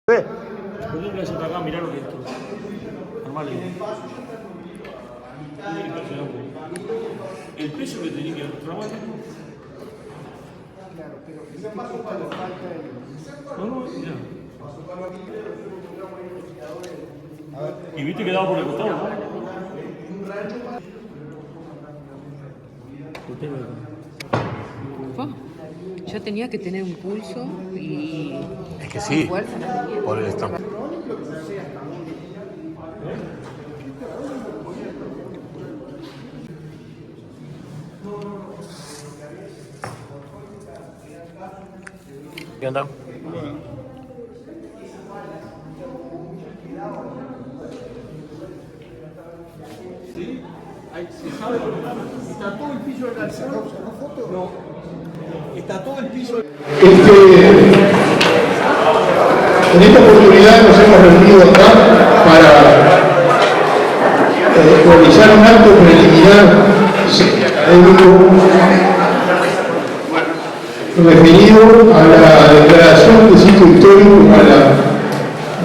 ¿Ve? Ponerle ese acá, mirá lo que es esto. Normal. Impresionante. El peso que tenía que trabajar. Claro, pero ese paso cuando falta el... No, mirá. A ver, Y viste que daba por el costado, ¿no? Yo tenía que tener un pulso y Es que sí, fuerza. por el estómago. ¿Qué onda? está todo el piso del calzado. No, está todo el piso. En esta oportunidad nos hemos reunido acá para realizar un acto preliminar académico referido a la declaración de sitio histórico, al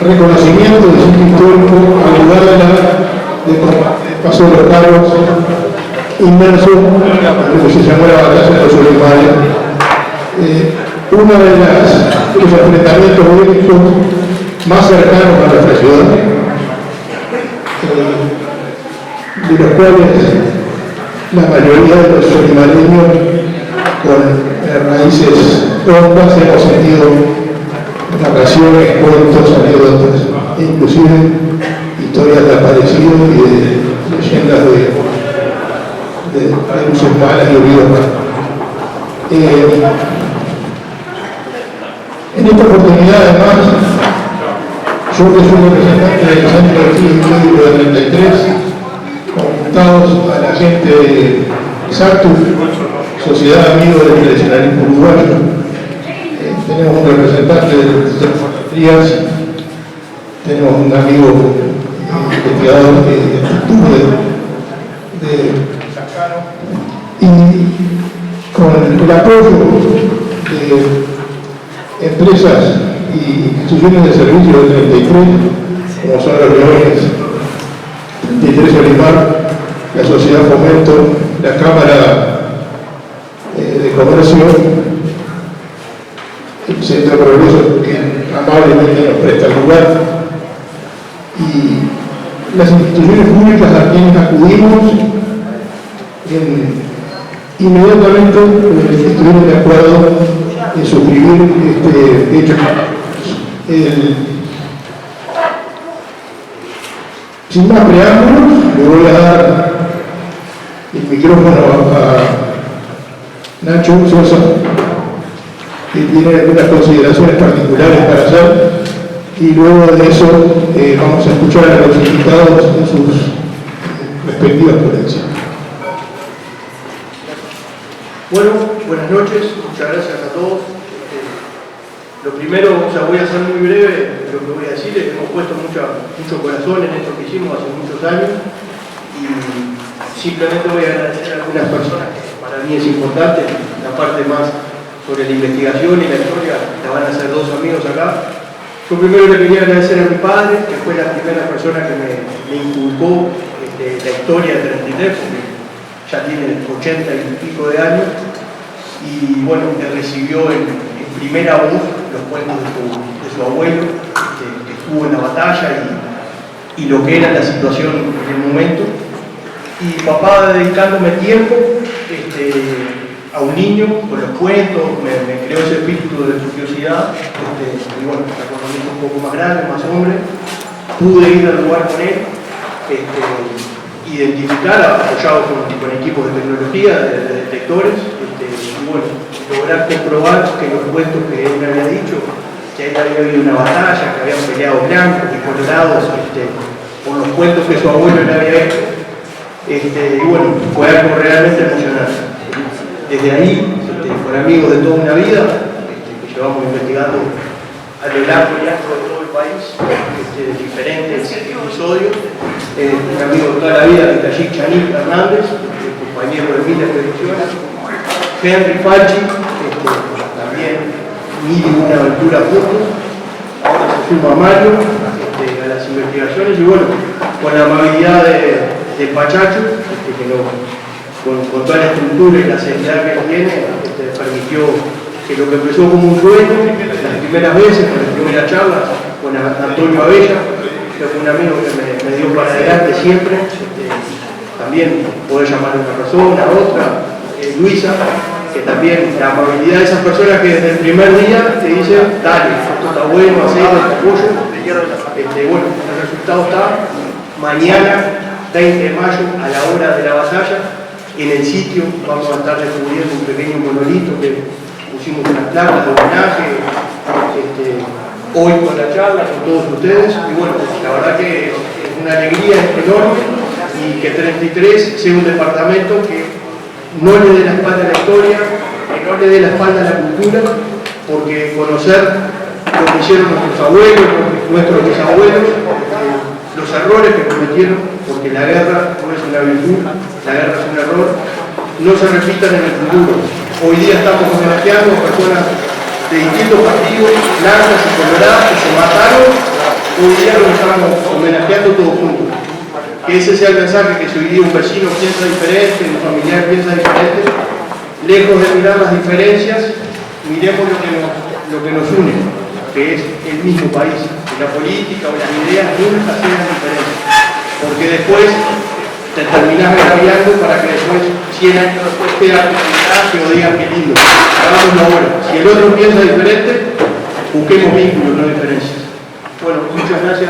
reconocimiento de sitio histórico al lugar de Paso de los Carros, inmerso en lo que se llamó la batalla de los Olivares. Uno de los enfrentamientos bélicos más cercanos a nuestra ciudad, de los cuales la mayoría de los olivareños con raíces hondas hemos sentido narraciones, cuentos, anécdotas, e inclusive historias de aparecidos y de leyendas de luces malas y olvidos malos. En esta oportunidad, además, yo que soy representante del Centro de Estudios Históricos de 33, conjuntados a la gente de SACTU, Sociedad Amigos del Tradicionalismo Uruguayo, tenemos un representante del Centro de Trías, tenemos un amigo investigador de Sacano, y con el apoyo de empresas y instituciones de servicio del 33, como son los Leones, 33 Olimar, la Sociedad Fomento, la Cámara de Comercio, el Centro de Progreso, que amablemente nos presta el lugar, y las instituciones públicas a quienes acudimos inmediatamente estuvieron de acuerdo en suscribir este hecho. Sin más preámbulos, le voy a dar el micrófono a Nacho Sosa, que tiene algunas consideraciones particulares para hacer, y luego de eso vamos a escuchar a los invitados en sus respectivas ponencias. Bueno, buenas noches, muchas gracias a todos. Lo primero, voy a ser muy breve lo que voy a decir, hemos puesto mucho corazón en esto que hicimos hace muchos años y simplemente voy a agradecer a algunas personas que para mí es importante, la parte más sobre la investigación y la historia la van a hacer dos amigos acá. Yo primero le quería agradecer a mi padre, que fue la primera persona que me inculcó la historia del 33, porque ya tiene 80 y pico de años, y bueno, que recibió en primera voz los cuentos de su abuelo, que estuvo en la batalla y lo que era la situación en el momento. Y papá dedicándome tiempo a un niño con los cuentos, me creó ese espíritu de curiosidad, y bueno, ya cuando me hizo un poco más grande, más hombre, pude ir al lugar con él, identificar, apoyado con equipos de tecnología, de detectores, y bueno, lograr comprobar que los cuentos que él me había dicho, que ahí había habido una batalla, que habían peleado blancos y colorados, por los cuentos que su abuelo le había hecho, y bueno, fue algo realmente emocionante. Desde ahí, con amigos de toda una vida, que llevamos investigando a lo largo y ancho de todo el país, diferentes episodios, un amigo de toda la vida, Tayik Chanik Hernández, compañero de mil expediciones, Henry Falchi, también mil y una aventura juntos, ahora se Mario a las investigaciones y bueno, con la amabilidad de Pachacho, con toda la estructura y la seriedad que él tiene, permitió que lo que empezó como un sueño, las primeras veces, con las primeras charlas, con Antonio Abella, que fue un amigo que me dio para adelante siempre, también poder llamar a una persona, a otra, Luisa, que también la amabilidad de esas personas que desde el primer día te dicen, dale, esto está bueno, hacelo, te apoyo. Bueno, el resultado está mañana, 20 de mayo, a la hora de la batalla. En el sitio vamos a estar descubriendo un pequeño monolito que pusimos unas placas de homenaje hoy con la charla, con todos ustedes. Y bueno, la verdad que es una alegría enorme y que 33 sea un departamento que no le dé la espalda a la historia, que no le dé la espalda a la cultura, porque conocer lo que hicieron nuestros abuelos, nuestros bisabuelos, los errores que cometieron, porque la guerra no es una virtud, la guerra es un error, no se repitan en el futuro. Hoy día estamos homenajeando a personas de distintos partidos, blancas y coloradas, que se mataron, hoy día nos estamos homenajeando todos juntos. Que ese sea el mensaje, que si hoy día un vecino piensa diferente, un familiar piensa diferente, lejos de mirar las diferencias, miremos lo que nos une, que es el mismo país. Y la política o las ideas nunca sean diferentes, porque después te terminás agraviando para que después, 100 años después, te hagan que o digan que lindo. Hagámoslo ahora. Si el otro piensa diferente, busquemos vínculos, no diferencias. Bueno, muchas gracias.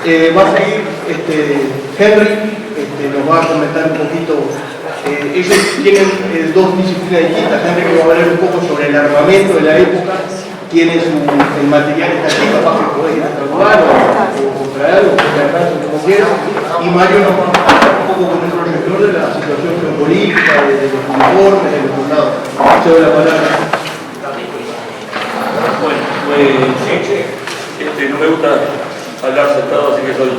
Va a seguir Henry, nos va a comentar un poquito. Ellos tienen dos disciplinas distintas. Henry que va a hablar un poco sobre el armamento de la época, tiene el material está aquí, capaz que podés ir a trabajar o traerlo, como quieras. Y Mario nos va a hablar un poco con el proyector de la situación geopolítica, de los informes, de los soldados. Se doy la palabra. Bueno, no me gusta hablar sentado, así que soy,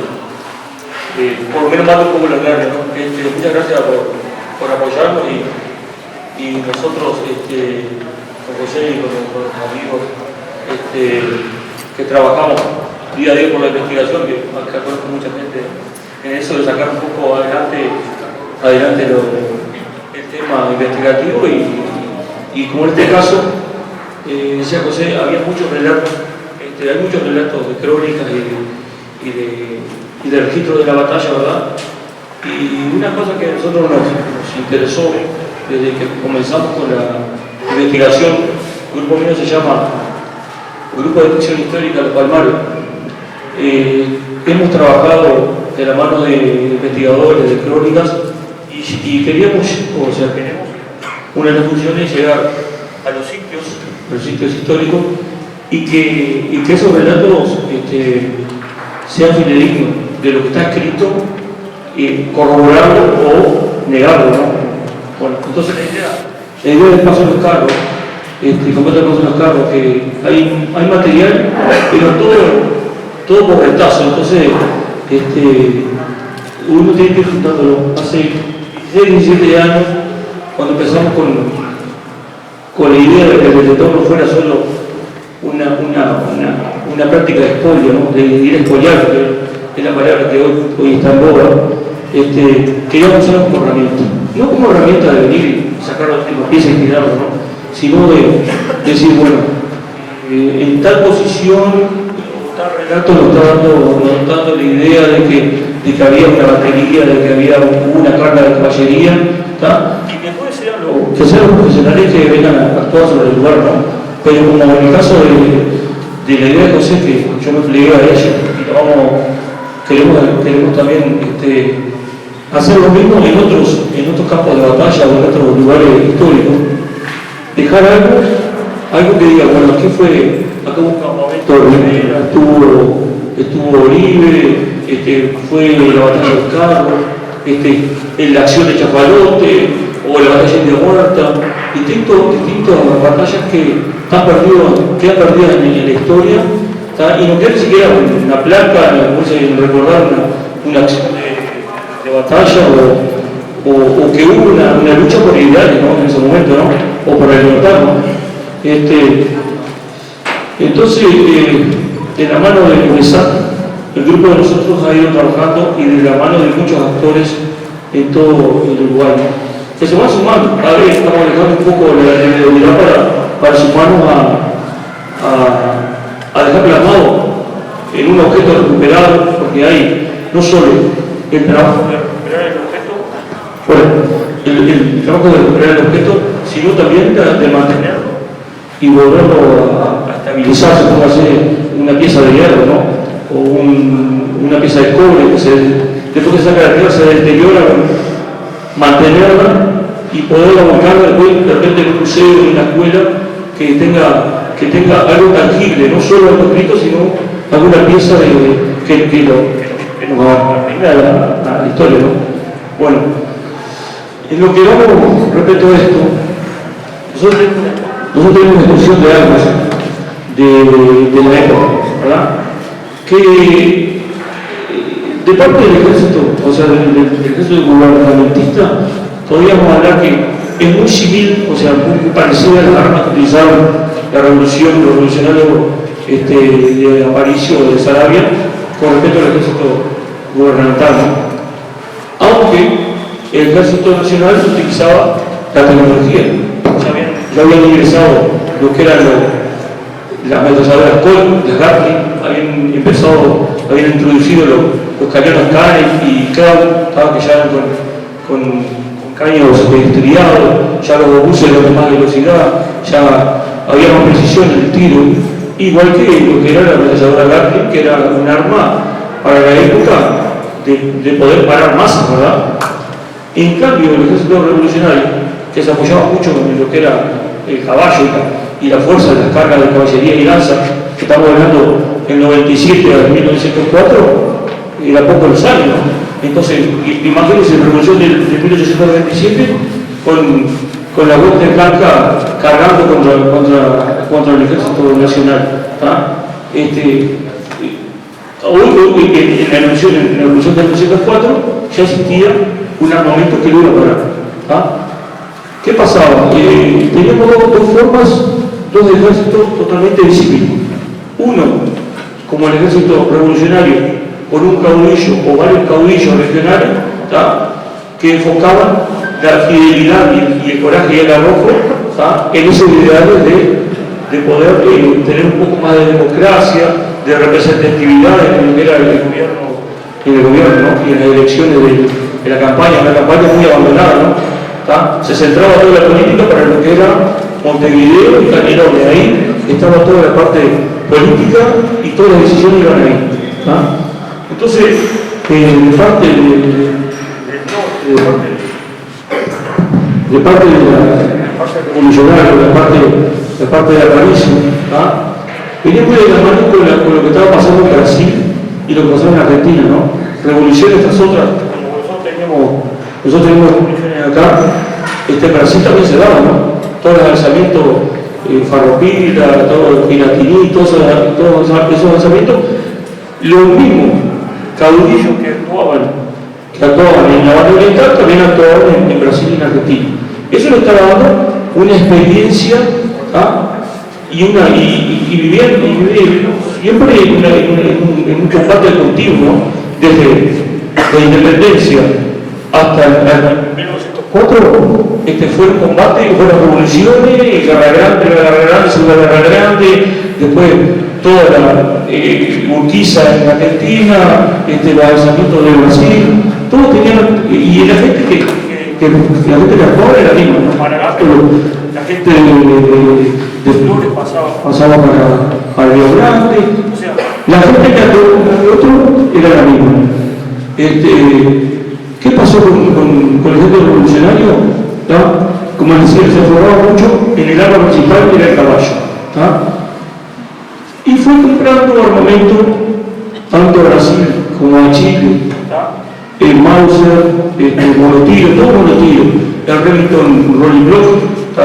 por lo menos mato un poco la clave, ¿no? Muchas gracias por apoyarnos y nosotros, con José y con los amigos que trabajamos día a día por la investigación, que conozco mucha gente en eso de sacar un poco adelante el tema investigativo y como en este caso, decía José, había muchos relatos. Hay muchos relatos de crónicas y de registros de la batalla, ¿verdad? Y una cosa que a nosotros nos interesó desde que comenzamos con la investigación, el grupo mío se llama Grupo de Ficción Histórica Los Palmares. Hemos trabajado de la mano de investigadores, de crónicas, y queremos una de las funciones es llegar a los sitios históricos y que esos relatos sean fidedignos de lo que está escrito, corroborarlo o negarlo, ¿no? Bueno, entonces la idea del paso de los carros, como otra cosa de los carros, que hay material, pero todo por retazo, entonces uno tiene que ir juntándolo. Hace 16, 17 años, cuando empezamos con la idea de que el retorno fuera solo una práctica de expolio, ¿no? De ir a expoliar, que es la palabra que hoy está en boga, queríamos usarlo como herramienta. No como herramienta de venir y sacar las piezas y tirarlo, ¿no? Sino de decir, bueno, en tal posición, tal relato nos está dando la idea de que había una batería, de que había una carga de caballería, ¿tá? Y que después sean los profesionales que vengan a actuar sobre el lugar, ¿no? Pero como en el caso de la idea de José, que yo me plegué a ella, y queremos también hacer lo mismo en otros campos de batalla o en otros lugares históricos. Dejar algo que diga, bueno, aquí acá hubo un campamento, estuvo Oribe, fue la batalla de los carros, la acción de Chapalote, o la batalla de Muerta, distintas batallas que quedan perdidas en la historia, ¿tá? Y no queda ni siquiera una placa, recordar una acción de batalla o que hubo una lucha por ideales, ¿no? En ese momento, ¿no? O por la libertad, ¿no? Entonces, de la mano de UNESAT, el grupo de nosotros ha ido trabajando y de la mano de muchos actores en todo el Uruguay, que se van sumando. Cada vez estamos dejando un poco la realidad para sumarnos a dejar plasmado en un objeto recuperado, porque hay no solo el trabajo de recuperar el objeto, el trabajo de recuperar el objeto, sino también de mantenerlo y volverlo a estabilizar, se puede hacer una pieza de hierro, ¿no? O una pieza de cobre que después que se saca la tierra se deteriora, mantenerla y poderla volcar después de repente en un museo, en una escuela que tenga algo tangible, no solo algo escrito, sino alguna pieza que nos arruina la historia, ¿no? Bueno, en lo que vamos respecto a esto, nosotros tenemos una exposición de armas de la época, ¿verdad? Que de parte del ejército, o sea, del ejército gubernamentista, podríamos hablar que es muy civil, o sea, muy parecida a las armas que utilizaron la revolucionario de Aparicio de Saravia con respecto al ejército gubernamental, ¿no? Aunque el ejército nacional utilizaba la tecnología. Ya habían ingresado lo que eran las ametralladoras Colt, las Gatling, habían introducido los cañones Canet y Kraut, que ya eran con caños estriados, ya los obuses de más velocidad, ya había más precisión en el tiro, igual que lo que era la ametralladora Gatling, que era un arma para la época de poder parar masas, ¿verdad? En cambio, el ejército revolucionario, que se apoyaba mucho en lo que era el caballo y la fuerza de las cargas de caballería y lanza, que estamos hablando del 97 a 1904, era poco los años, ¿no? Entonces, imagínense la revolución de 1827 con la vuelta de Blanca cargando contra el ejército nacional. Hoy, en la revolución de 1904, ya existía un armamento que lo iba a parar. ¿Qué pasaba? Teníamos dos formas, dos ejércitos totalmente disímiles. Uno, como el ejército revolucionario, con un caudillo o varios caudillos regionales, que enfocaban la fidelidad y el coraje y el arrojo en esos ideales de poder tener un poco más de democracia, de representatividad en lo que era el gobierno, ¿no? Y en las elecciones de la campaña, una campaña muy abandonada, ¿no? Se centraba toda la política para lo que era Montevideo y Canelones. Ahí estaba toda la parte política y todas las decisiones iban ahí. Entonces, de parte de la parte revolucionaria, la parte de Aparicio, venía muy de la mano con lo que estaba pasando en Brasil y lo que pasaba en Argentina, ¿no? Revoluciones estas otras, como nosotros tenemos revoluciones acá, en Brasil también se daba, ¿no? Todos los lanzamientos, Farroupilha, todo Piratini, todos esos lanzamientos, los mismos caudillos que actuaban en la banda oriental también actuaban en Brasil y en Argentina. Eso le estaba dando una experiencia y vivían siempre en un combate continuo, ¿no? Desde la independencia hasta el 1904, fue un combate, fueron revoluciones, Guerra Grande, Segunda Guerra Grande, después toda la Urquiza en Argentina, los alzamientos de Brasil, todos tenían, y la gente que actuaba era la misma, ¿no? La gente de Flores pasaba para Río Grande, o sea, la gente que actuaba con el otro era la misma. ¿Qué pasó con el ejército revolucionario? Como les decía, se formaba mucho en el arma principal que era el caballo. Y fue comprando armamento tanto a Brasil como a Chile, el Mauser, el monotiro, todo monotiro, el Remington Rolling Block,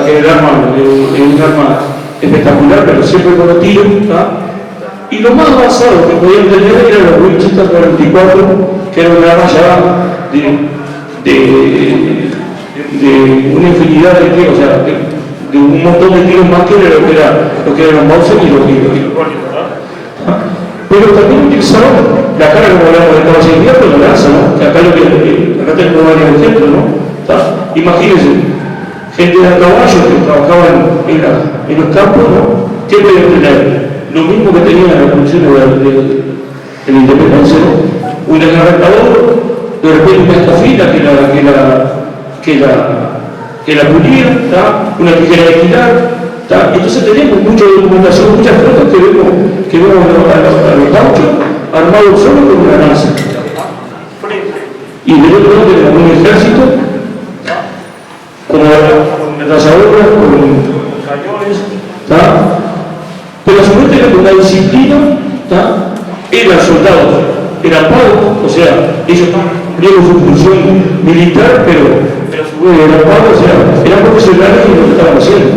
que era un arma espectacular, pero siempre monotiro. Y lo más basado que podían tener eran los Winchester 44, que era una arma ya de una infinidad de tiros, o sea, de un montón de tiros más que lo que eran los Mauser y los Rolling, ¿verdad? Pero también utilizaron la cara, como hablamos de caballería, pero la lanza, ¿no? Que acá tenemos varios ejemplos, ¿no? Imagínense, gente de a caballo que trabajaban en los campos, ¿no? ¿Qué podían tener? Lo mismo que tenían las revoluciones de la independencia, ¿no? Un desgarrador, de repente una estafina que la pulía, una tijera de girar. Entonces tenemos mucha documentación, muchas fotos que vemos a los gauchos armados solo con una lanza. Y del otro lado tenemos un ejército con ametralladoras, con cañones, pero a su vez tenían una disciplina, eran soldados, eran pagos, o sea, ellos cumplieron su función militar, pero a su vez eran pagos, o sea, eran profesionales y lo que estaban haciendo.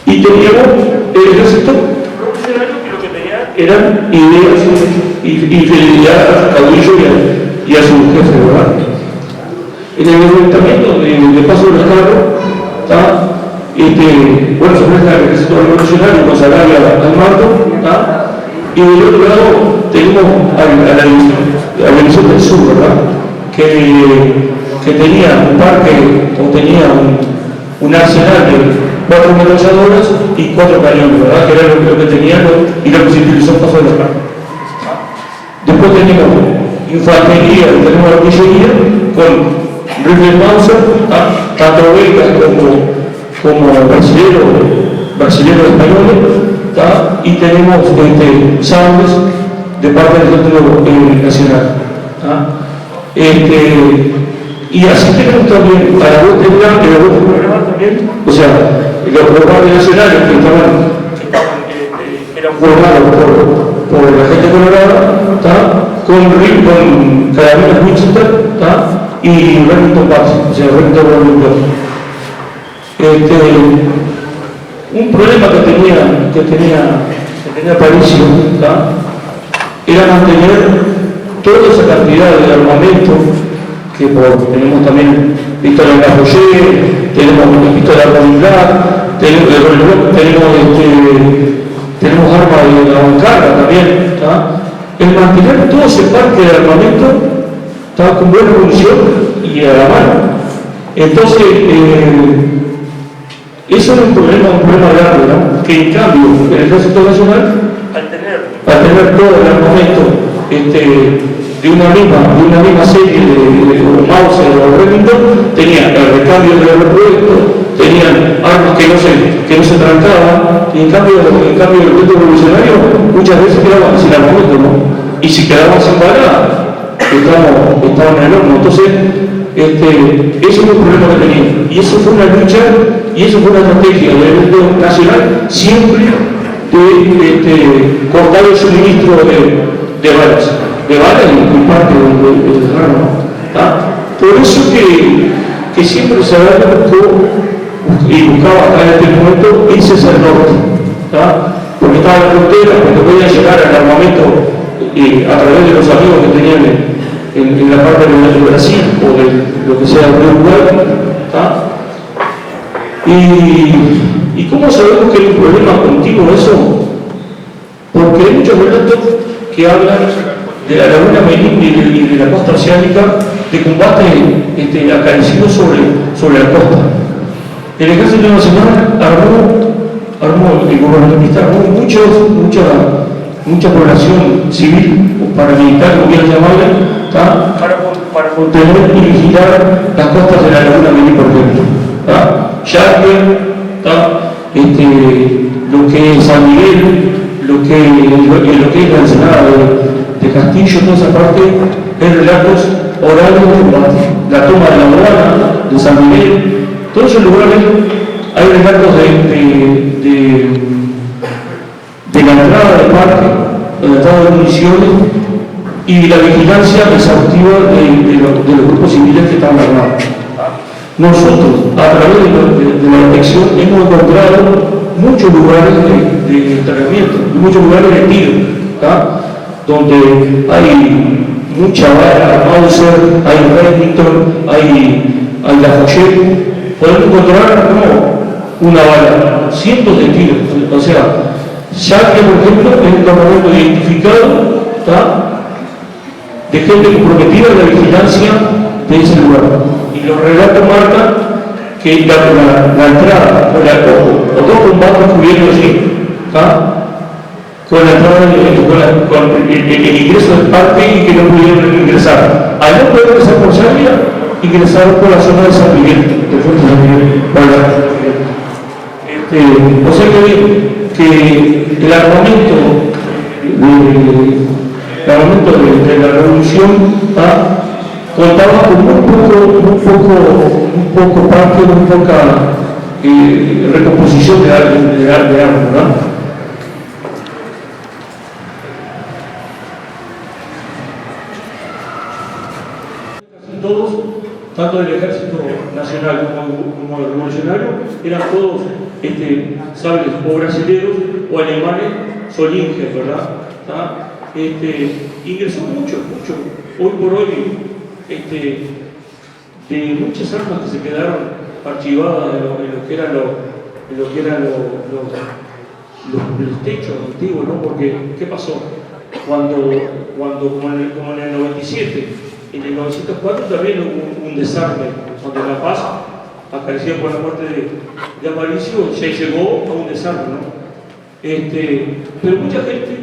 Y teníamos el ejército profesional que lo que tenía eran ideas y fidelidad a su caudillo y a su jefe, ¿verdad? En el enfrentamiento de Paso de los Carros, bueno, se presta el ejército revolucionario con Sarabia al mando, y del otro lado tenemos a la división del sur, ¿verdad? Que tenía un parque o tenía un arsenal de 4 ametralladoras y 4 cañones, ¿verdad? Que era lo que tenían y lo que se utilizó en Paso de los Carros. Después tenemos infantería y tenemos artillería con rifles Mauser, tanto belgas como brasileños españoles, y tenemos sables de parte del ejército nacional. Y así tenemos también a la vuelta de Blanca y la vuelta de Programar también, o sea, los guardias nacionales que eran formados por la gente colorada, con carabinas Winchester y Remington Parks, o sea, Remington Remington. Un problema que tenía Aparicio era mantener toda esa cantidad de armamento que tenemos también pistolas de Cajoyer, tenemos pistolas de Rolling, tenemos armas de avancarga también. El mantener todo ese parque de armamento con buena munición y a la mano. Entonces, eso es un problema grave, ¿no? Que en cambio el Ejército Nacional, al tener todo el armamento de una misma serie de Mauser o Remington, tenía el recambio de repuestos, tenían armas que no se trancaban, y en cambio el ejército revolucionario muchas veces quedaban sin armamento, ¿no? Y si quedaban sin balas, estaban en el horno. Entonces, eso fue un problema que tenía. Y eso fue una lucha, y eso fue una estrategia del ejército nacional, siempre de cortar el suministro de balas y parte del grano. Por eso que siempre se buscó y buscaba acá en este momento irse hacia el norte, porque estaba en la frontera, porque podían llegar al armamento a través de los amigos que tenían en la parte de Brasil o de lo que sea de Uruguay. ¿Y cómo sabemos que hay un problema continuo eso? Porque hay muchos relatos que hablan de la laguna Menín y de la costa oceánica, de combate acariciado sobre la costa. El Ejército Nacional armó el gubernamental, armó mucha población civil o paramilitar, como quieran llamarle, para contener y vigilar las costas de la laguna Menín, por ejemplo. Yaque, lo que es San Miguel, lo que es la ensenada de Castillo, toda esa parte es relatos orales de combate. La toma de la Morana, de San Miguel, todos esos lugares hay relatos de la entrada del parque, de la entrada de municiones y la vigilancia exhaustiva de los grupos civiles que estaban armados. Nosotros, a través de la detección, hemos encontrado muchos lugares de entrenamiento, muchos lugares de tiro, donde hay mucha bala Mauser, hay Remington, hay al Lafayette, podemos encontrar no una bala, cientos de tiros. O sea, ya que, por ejemplo, es un campamento identificado, ¿tá?, de gente comprometida en la vigilancia de ese lugar. Y los relatos marcan que la entrada, o dos combates cubiertos allí, ¿tá?, con la entrada, con el ingreso del parque y que no pudieron ingresar. Al no poder ingresar por Sabia, ingresaron por la zona de San Miguel, de Fuerte San Miguel, o sea que el armamento de la revolución, ¿tá?, contaba con muy poco parque, muy poca recomposición de armas, ¿verdad? Todos, tanto del Ejército Nacional como el Revolucionario, eran todos sables o brasileños o alemanes, Solinger, ¿verdad? ¿Tá? Ingresó mucho. Hoy por hoy, de muchas armas que se quedaron archivadas en lo que eran los techos antiguos, ¿no? Porque, ¿qué pasó? Cuando como en el 97, en el 904 también hubo un desarme, donde La Paz, acariciado por la muerte de Aparicio, se llegó a un desarme, ¿no? Pero mucha gente,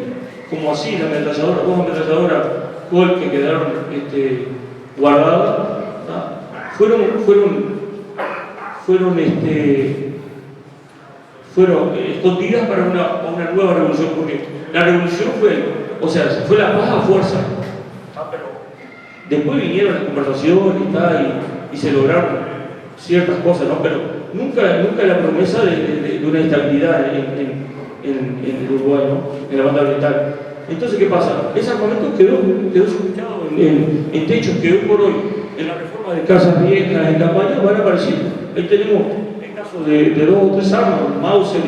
como así, la ametralladora, dos ametralladoras Colt que quedaron guardadas, ¿no?, fueron escondidas para una nueva revolución, porque la revolución fue la paz a fuerza. Después vinieron las conversaciones y se lograron ciertas cosas, ¿no? Pero nunca la promesa de una estabilidad en el Uruguay, ¿no?, en la banda oriental. Entonces, ¿qué pasa? Ese armamento quedó sububicado en techos que hoy por hoy, en la reforma de casas viejas, en campañas, van apareciendo. Ahí tenemos el caso de dos o tres armas, Mauser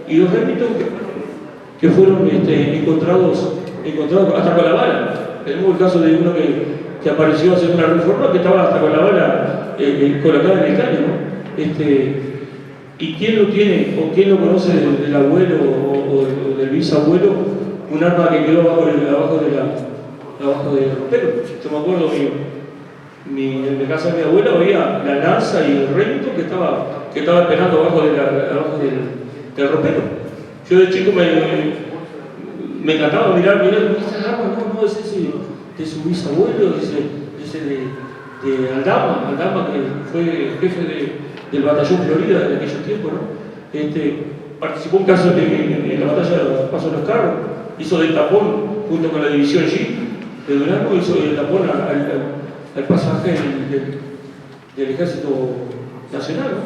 y dos Remington que fueron encontrados hasta con la bala. Tenemos el caso de uno que apareció hace una reforma que estaba hasta con la bala colocada en el caño, ¿no? ¿Y quién lo tiene o quién lo conoce del abuelo o del bisabuelo? Un arma que quedó abajo del ropero. Yo me acuerdo, en la casa de mi abuela había la lanza y el Remington que estaba esperando abajo del ropero. Yo de chico me encantaba mirar esas armas, no es ese de su bisabuelo, ese de Aldama, que fue jefe del batallón Florida de aquellos tiempos, ¿no? Participó en caso en la batalla de Paso de los Carros, hizo del tapón junto con la división G de Durango, hizo el tapón al pasaje del Ejército Nacional, ¿no?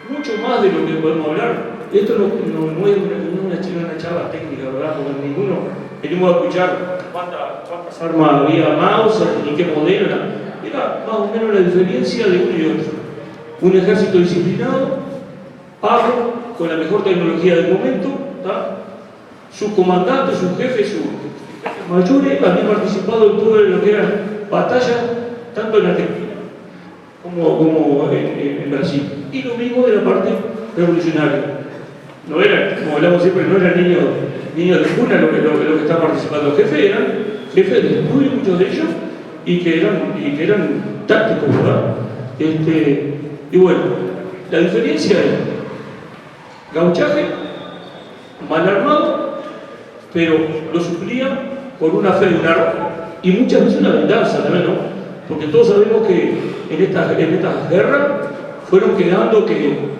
Mucho más de lo que podemos hablar. Esto no es una charla técnica, ¿verdad? Porque ninguno venimos a escuchar cuántas armas había Mauser y qué modelo era más o menos la diferencia de uno y otro. Un ejército disciplinado, pago, con la mejor tecnología del momento, ¿tá? Sus comandantes, sus jefes, sus mayores habían participado en todo lo que eran batallas, tanto en Argentina como en Brasil. Y lo mismo de la parte revolucionaria. No eran, como hablamos siempre, no eran niños de cuna lo que estaban participando. Los jefes eran jefes de estudio, muchos de ellos, y que eran tácticos, ¿verdad? Y bueno, la diferencia es gauchaje, mal armado, pero lo suplía con una fe de un arma y muchas veces una venganza también, ¿no? Porque todos sabemos que en estas guerras fueron quedando que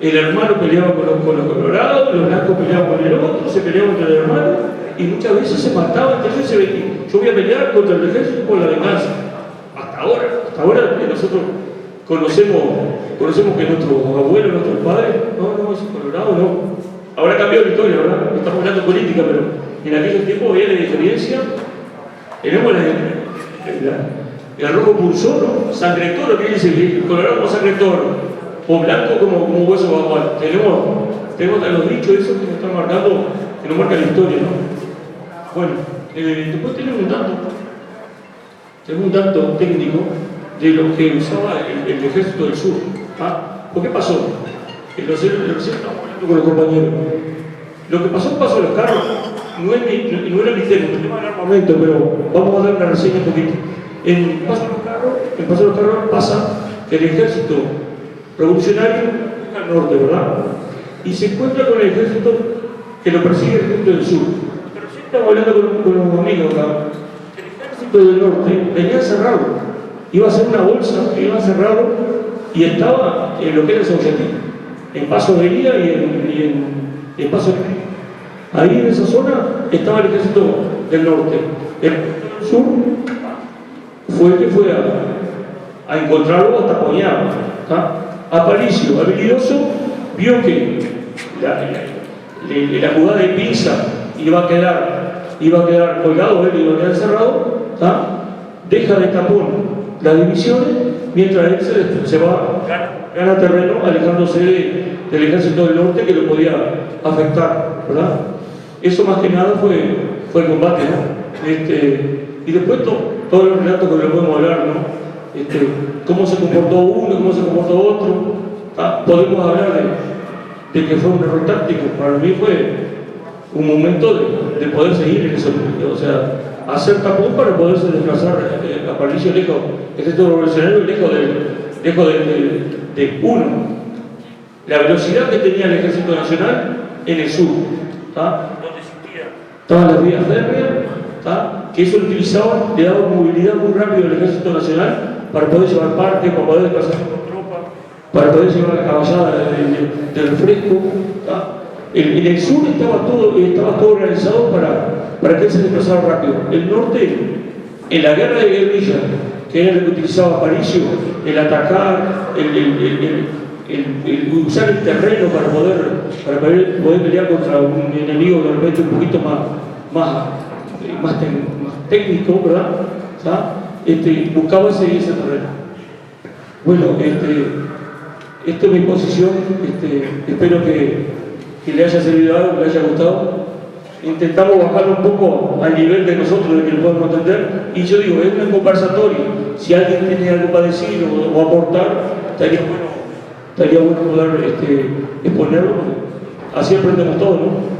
el hermano peleaba con los colorados, los blancos peleaban con el otro, se peleaban contra el hermano y muchas veces se mataban. Entonces se veía, yo voy a pelear contra el ejército por la venganza. Hasta ahora nosotros conocemos que nuestros abuelos, nuestros padres, no, ese colorado no. Ahora cambió la historia, ¿verdad? Estamos hablando de política, pero en aquellos tiempos había la diferencia. Tenemos el rojo pulsor, sangre toro, que dice el colorado como sangre toro, o blanco como hueso bagual. Tenemos los dichos esos que nos están marcando, que nos marcan la historia, ¿no? Bueno, después tenemos un dato. tenemos un dato técnico de lo que usaba el ejército del sur. ¿Ah? ¿Por qué pasó? Recién estamos hablando con los compañeros. Lo que pasó a los carros, no era mi tema del armamento, pero vamos a dar una reseña un poquito. En Paso a los carros pasa que el ejército revolucionario busca al norte, ¿verdad? Y se encuentra con el ejército que lo persigue el ejército del sur. Pero sí estamos hablando con los amigos acá. El ejército del norte venía cerrado. Iba a hacer una bolsa, iba cerrado y estaba en lo que era San Agustín, en Paso de Lía y en Paso de Río. Ahí en esa zona estaba el ejército del norte. El ejército del sur fue el que fue a encontrarlo hasta Poñado. Aparicio, habilidoso, vio que la jugada de pinza iba a quedar colgado, él iba a quedar encerrado, deja de tapón las divisiones, mientras él se va, gana terreno, alejándose del ejército del norte que lo podía afectar, ¿verdad? Eso más que nada fue el combate, ¿no? Y después todos los relatos que lo podemos hablar, ¿no? Cómo se comportó uno, cómo se comportó otro. Podemos hablar de que fue un error táctico. Para mí fue un momento de poder seguir en ese momento, o sea, hacer tapón para poderse desplazar a Aparicio lejos, el ejército revolucionario lejos de uno. La velocidad que tenía el ejército nacional en el sur, donde estaban las vías férreas, que eso lo utilizaban, le daba movilidad muy rápida al ejército nacional para poder llevar parte, para poder desplazarse con tropas, para poder llevar la caballada del refresco. En el sur estaba todo organizado para que él se desplazara rápido. El norte, en la guerra de guerrilla, que era lo que utilizaba Aparicio, el atacar, el usar el terreno para poder pelear contra un enemigo de repente un poquito más técnico, ¿verdad? Buscaba ese terreno. Bueno, esta es mi posición, espero que le haya servido algo, que le haya gustado. Intentamos bajar un poco al nivel de nosotros, de que lo podemos entender, y yo digo, es un conversatorio. Si alguien tiene algo para decir o aportar, estaría bueno poder exponerlo, así aprendemos todo, ¿no?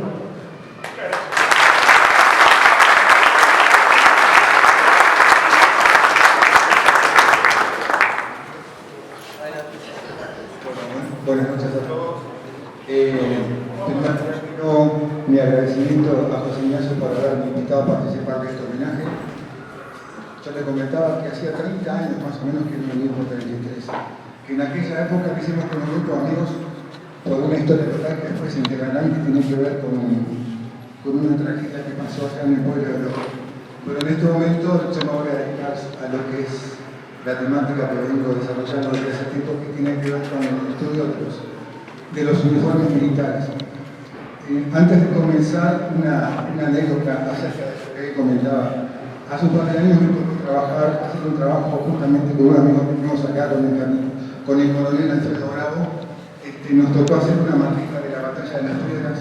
Buenas noches a todos. Primero, mi agradecimiento a José Ignacio por haberme invitado a participar de este homenaje. Yo le comentaba que hacía 30 años más o menos que no venía por 33, que en aquella época lo hicimos con un grupo de amigos por una historia total que después se integrarán, que tiene que ver con una tragedia que pasó acá en el pueblo de Loja. Pero en este momento yo me voy a dedicar a lo que es la temática que vengo desarrollando desde hace tiempo, que tiene que ver con el estudio de los uniformes militares. Antes de comenzar, una anécdota acerca de lo que él comentaba. Hace un par de años me tocó hacer un trabajo justamente con un amigo que tenemos acá, con el coronel Alfredo Bravo. Nos tocó hacer una maqueta de la batalla de las Piedras,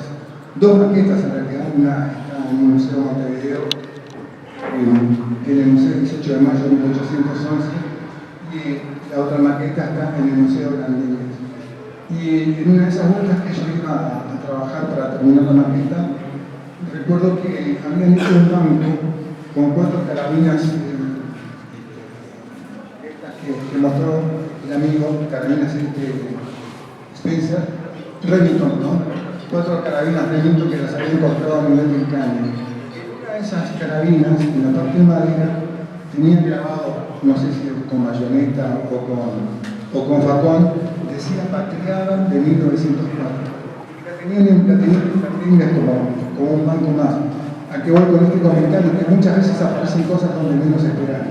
dos maquetas en realidad, una está en el Museo Montevideo, en el Museo 18 de mayo de 1811, y la otra maqueta está en el Museo Grandines. Y en una de esas vueltas que yo iba a trabajar para terminar la maqueta, recuerdo que habían hecho un banco con 4 carabinas, estas que mostró el amigo, carabinas Spencer, Remington, ¿no? 4 carabinas Remington que las habían comprado a nivel del caño. Y una de esas carabinas, en la parte de madera, tenían grabado, no sé si con bayoneta o con facón, decía Patriada de 1904. La tenían en Jardines como un banco más. ¿A qué voy con este comentario? Que muchas veces aparecen cosas donde menos esperan.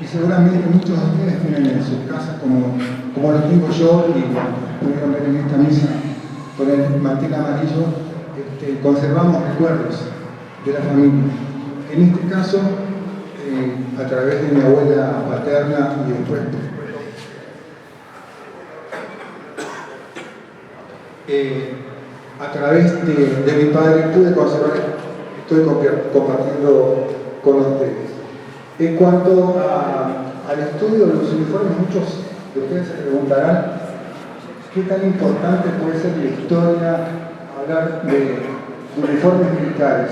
Y seguramente muchos de ustedes tienen en sus casas, como lo tengo yo, y pudieron ver en esta misa con el mantel amarillo, conservamos recuerdos de la familia. En este caso, a través de mi abuela paterna y después a través de mi padre pude conservar, estoy compartiendo con ustedes. En cuanto al estudio de los uniformes, muchos de ustedes se preguntarán qué tan importante puede ser la historia hablar de uniformes militares.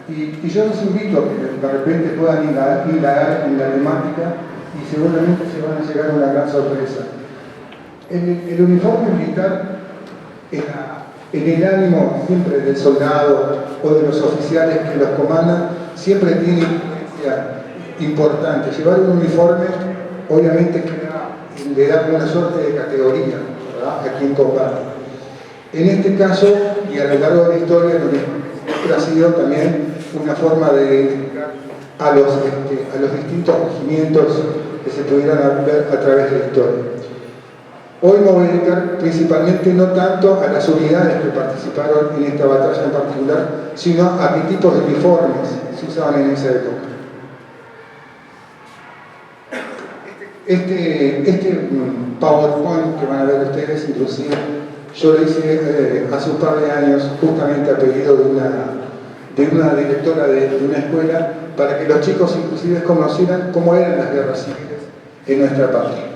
Y yo los invito a que de repente puedan indagar en la temática y seguramente se van a llegar a una gran sorpresa. El uniforme militar, en el ánimo siempre del soldado o de los oficiales que los comandan, siempre tiene influencia importante. Llevar un uniforme, obviamente, le da una suerte de categoría, ¿verdad?, a quien combate. En este caso, y a lo largo de la historia, lo que ha sido también una forma de identificar a los distintos regimientos que se pudieran ver a través de la historia. Hoy me voy a dedicar principalmente no tanto a las unidades que participaron en esta batalla en particular, sino a qué tipos de uniformes se usaban en esa época. Este PowerPoint que van a ver ustedes, inclusive, yo lo hice hace un par de años, justamente a pedido de una directora de una escuela, para que los chicos inclusive conocieran cómo eran las guerras civiles en nuestra patria.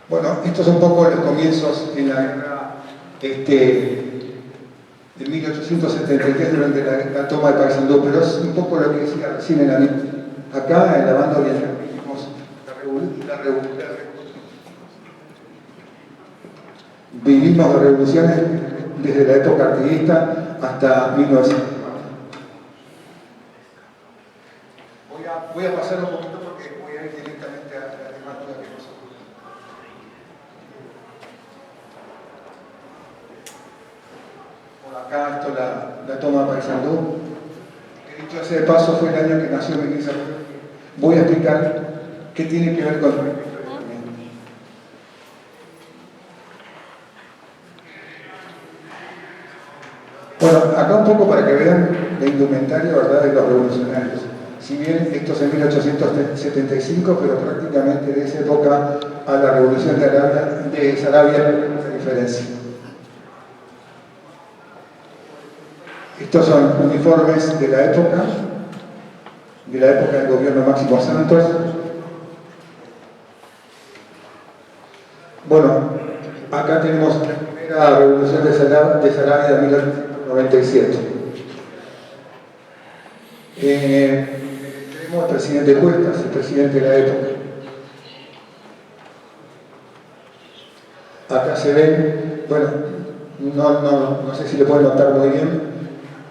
Bueno, estos son un poco los comienzos en la guerra de 1873 durante la toma de Paysandú, pero es un poco lo que decía recién en la misma. Acá en la banda oriental vivimos revoluciones desde la época artiguista hasta 1900. Voy a pasar un poquito porque voy a ir directamente a la temática que pasó. Por acá esto la toma de Paysandú. Dicho ese de paso, fue el año que nació Miguel Sabuelo. Voy a explicar qué tiene que ver con esto. Bueno, acá un poco para que vean la indumentaria, ¿verdad?, de los revolucionarios. Si bien esto es en 1875, pero prácticamente de esa época a la revolución de Sarabia hay una diferencia. Estos son uniformes de la época del gobierno Máximo Santos. Extremo acá tenemos la primera revolución de Sarabia de 1997. Tenemos al presidente Cuestas, el presidente de la época. Acá se ven, bueno, no sé si le pueden notar muy bien,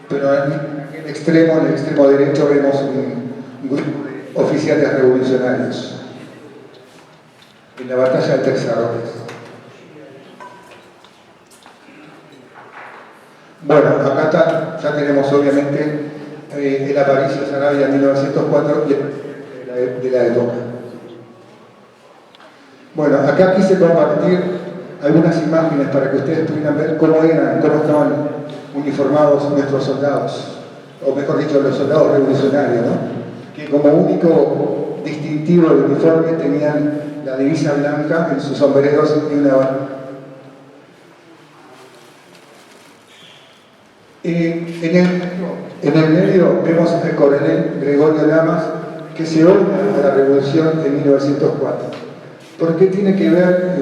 pero en el extremo derecho vemos un grupo de oficiales revolucionarios en la batalla de Tres Arroyos. Bueno, acá ya tenemos obviamente el Aparicio de Sarabia en 1904 de la época. Bueno, acá quise compartir algunas imágenes para que ustedes pudieran ver cómo estaban uniformados nuestros soldados, o mejor dicho, los soldados revolucionarios, ¿no?, que como único distintivo del uniforme tenían la divisa blanca en sus sombreros y una banda. En el medio vemos al coronel Gregorio Lamas, que se une a la revolución de 1904. ¿Por qué tiene que ver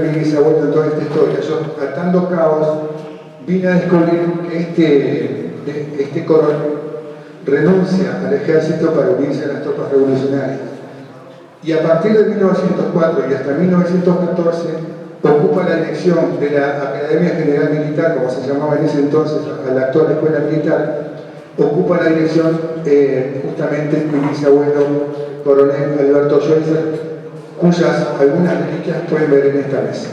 mi bisabuelo en toda esta historia? Yo, atando cabos, vine a descubrir que este coronel renuncia al ejército para unirse a las tropas revolucionarias. Y a partir de 1904 y hasta 1914 ocupa la dirección de la Academia General Militar, como se llamaba en ese entonces, a la actual Escuela Militar, ocupa la dirección justamente mi bisabuelo, coronel Alberto Schweitzer, cuyas algunas reliquias pueden ver en esta mesa.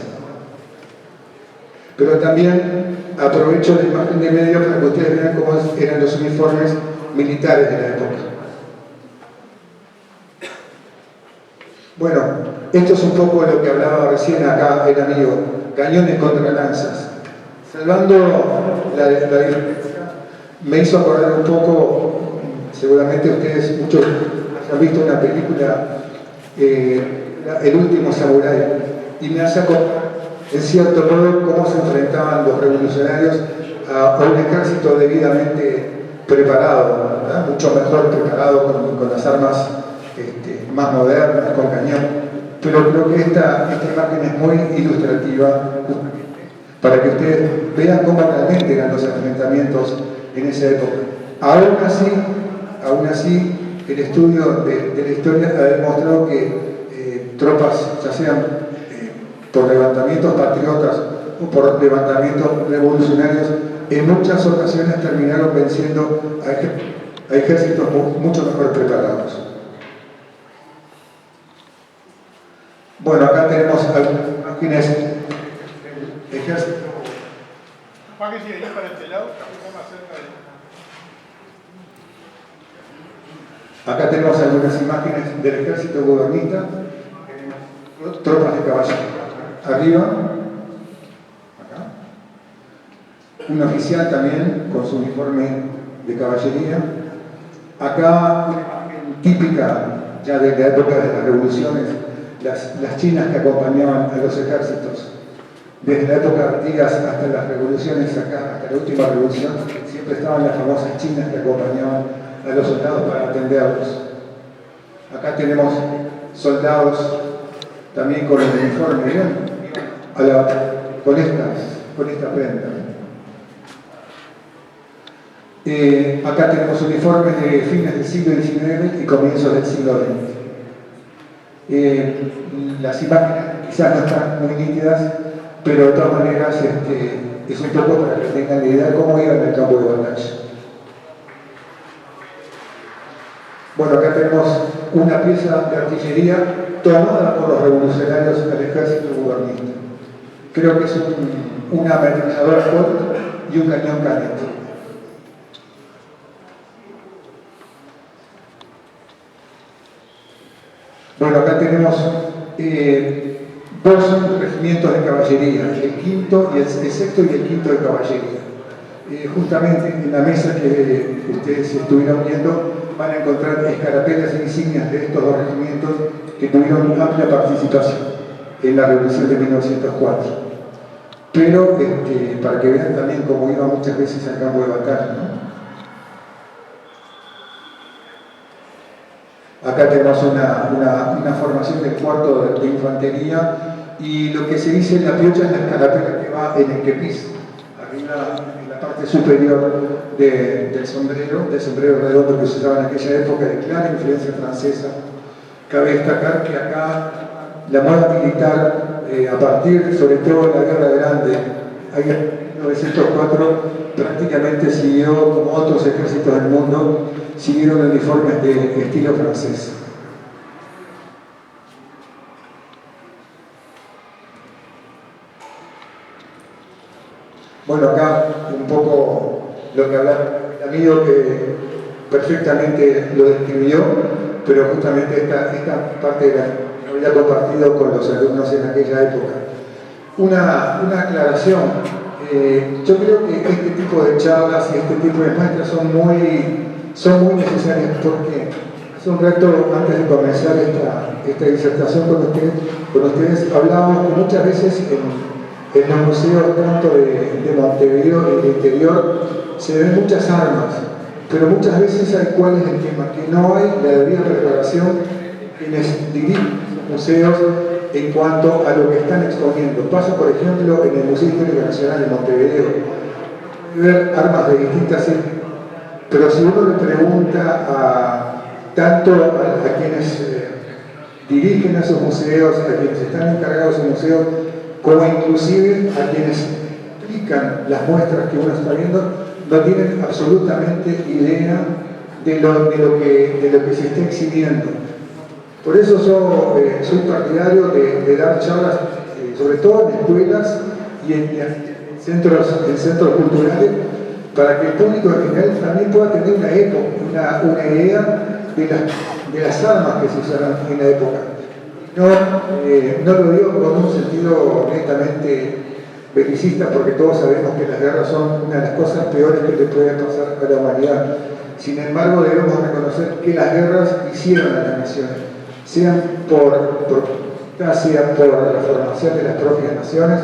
Pero también aprovecho la imagen de medio para que ustedes vean cómo eran los uniformes militares de la época. Bueno, esto es un poco de lo que hablaba recién acá el amigo, cañones contra lanzas. Salvando la diferencia, me hizo acordar un poco, seguramente ustedes muchos han visto una película El último samurái, y me hace acordar, en cierto modo, cómo se enfrentaban los revolucionarios a un ejército debidamente preparado, ¿verdad? Mucho mejor preparado con las armas más modernas, con cañón. Pero creo que esta imagen es muy ilustrativa para que ustedes vean cómo realmente eran los enfrentamientos en esa época. Aún así, el estudio de la historia ha demostrado que tropas, ya sean por levantamientos patriotas o por levantamientos revolucionarios, en muchas ocasiones terminaron venciendo a ejércitos mucho mejor preparados. Bueno, acá tenemos algunas imágenes del ejército. Apáguese ahí para este lado, más cerca de... Acá tenemos algunas imágenes del ejército gubernista, tropas de caballería. Arriba, acá, un oficial también con su uniforme de caballería. Acá, una imagen típica ya de la época de las revoluciones, las chinas que acompañaban a los ejércitos. Desde la época de Artigas hasta las revoluciones acá, hasta la última revolución, siempre estaban las famosas chinas que acompañaban a los soldados para atenderlos. Acá tenemos soldados también con el uniforme, ¿bien? Con esta prenda. Acá tenemos uniformes de fines del siglo XIX y comienzos del siglo XX. Las imágenes quizás no están muy nítidas, pero de todas maneras es un poco para que tengan la idea de cómo iba en el campo de batalla. Bueno, acá tenemos una pieza de artillería tomada por los revolucionarios al ejército gubernista. Creo que es una ametralladora Colt y un cañón Canet. Bueno, acá tenemos dos regimientos de caballería, el sexto y el quinto de caballería. Justamente en la mesa que ustedes estuvieron viendo van a encontrar escarapelas e insignias de estos dos regimientos que tuvieron amplia participación en la revolución de 1904. Pero para que vean también cómo iba muchas veces al campo de batalla, ¿no? Acá tenemos una formación del cuarto de infantería y lo que se dice en la piocha es la escarapela que va en el kepis, arriba en la parte superior del sombrero redondo que se usaba en aquella época de clara influencia francesa. Cabe destacar que acá la moda militar, a partir sobre todo de la Guerra Grande, en 1904, prácticamente siguió, como otros ejércitos del mundo, siguieron uniformes de estilo francés. Bueno, acá un poco lo que hablaba el amigo que perfectamente lo describió, pero justamente esta parte lo había compartido con los alumnos en aquella época. Una aclaración. Yo creo que este tipo de charlas y este tipo de muestras son muy necesarias porque hace un rato, antes de comenzar esta disertación con ustedes hablábamos que muchas veces en los museos tanto de Montevideo y del interior se ven muchas armas, pero muchas veces hay cuál es el tema, que no hay la debida preparación quienes dirigen los museos en cuanto a lo que están exponiendo. Pasa, por ejemplo, en el Museo Histórico Nacional de Montevideo, ver armas de distintas épocas, pero si uno le pregunta tanto a quienes dirigen esos museos, a quienes están encargados de esos museos, como inclusive a quienes explican las muestras que uno está viendo, no tienen absolutamente idea de lo que se está exhibiendo. Por eso yo soy partidario de dar charlas, sobre todo en escuelas y en centros culturales, para que el público en general también pueda tener una idea de las armas que se usaron en la época. No lo digo con un sentido netamente belicista, porque todos sabemos que las guerras son una de las cosas peores que le pueden pasar a la humanidad. Sin embargo, debemos reconocer que las guerras hicieron a las naciones. sean sea por la formación de las propias naciones.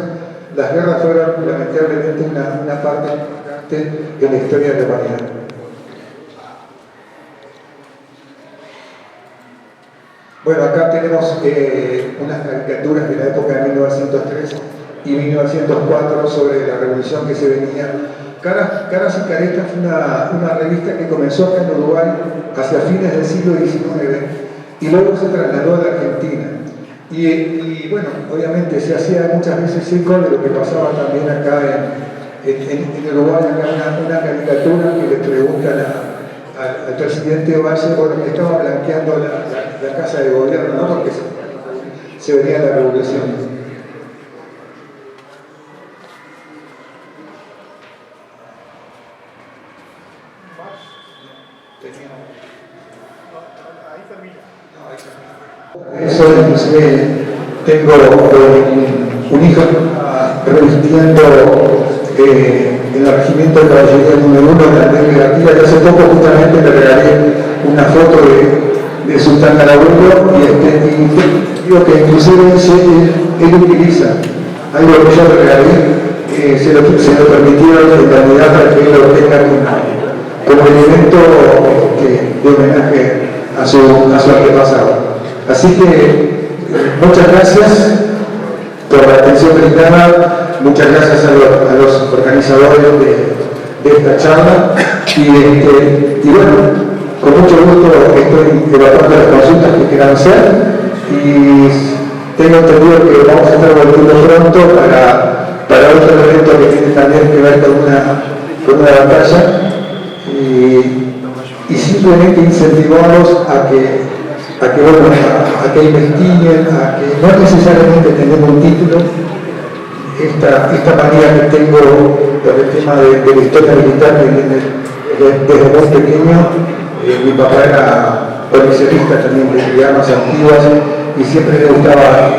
Las guerras fueron lamentablemente una parte importante en la historia de la humanidad. Bueno, acá tenemos unas caricaturas de la época de 1903 y 1904 sobre la revolución que se venía. Caras y Caretas fue una revista que comenzó acá en Uruguay hacia fines del siglo XIX y luego se trasladó a la Argentina. Y bueno, obviamente se hacía muchas veces eco de lo que pasaba también acá en Uruguay. Acá una caricatura que le preguntan al presidente Valle, bueno, que estaba blanqueando la casa de gobierno, ¿no? Porque se venía la revolución. Eso inclusive tengo un hijo revistiendo en el regimiento de caballería número 1 de la negativa, y hace poco justamente le regalé una foto de Sultán Carabulo y digo que inclusive él utiliza algo que yo le regalé, se lo permitieron en realidad para que él lo tenga como elemento de homenaje a su antepasado. Así que muchas gracias por la atención brindada, muchas gracias a los organizadores de esta charla y bueno, con mucho gusto estoy evaluando las consultas que quieran hacer y tengo entendido que vamos a estar volviendo pronto para otro evento que tiene también que ver con una batalla y simplemente incentivarlos a que investiguen, a que no necesariamente tenemos un título. Esta manía que tengo por el tema de la historia militar que viene desde muy pequeño. Mi papá era coleccionista también de armas antiguas y siempre le gustaba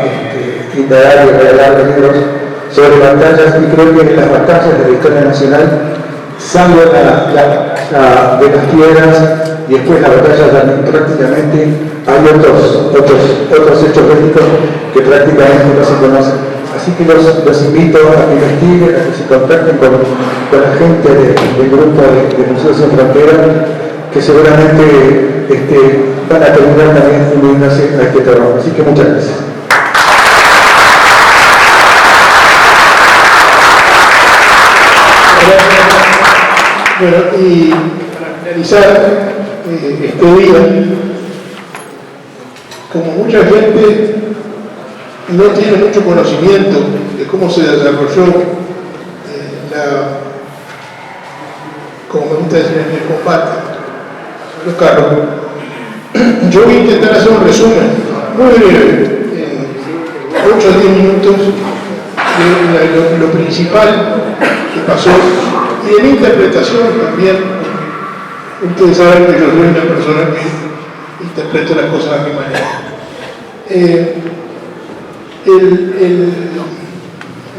indagar y regalar libros sobre batallas, y creo que las batallas de la historia nacional, salvo la de las piedras y después la batalla también, prácticamente hay otros hechos bélicos que prácticamente no se conocen. Así que los invito a que investiguen, a que se contacten con la gente del grupo de Museos Sin Fronteras, que seguramente van a terminar también uniéndose a este trabajo. Así que muchas gracias. Bueno, y para finalizar este día, como mucha gente no tiene mucho conocimiento de cómo se desarrolló como me gusta decir, en el combate los carros, yo voy a intentar hacer un resumen muy breve, en 8 o 10 minutos, de lo principal que pasó y de mi interpretación también. Ustedes saben que yo soy una persona que interpreto las cosas a mi manera.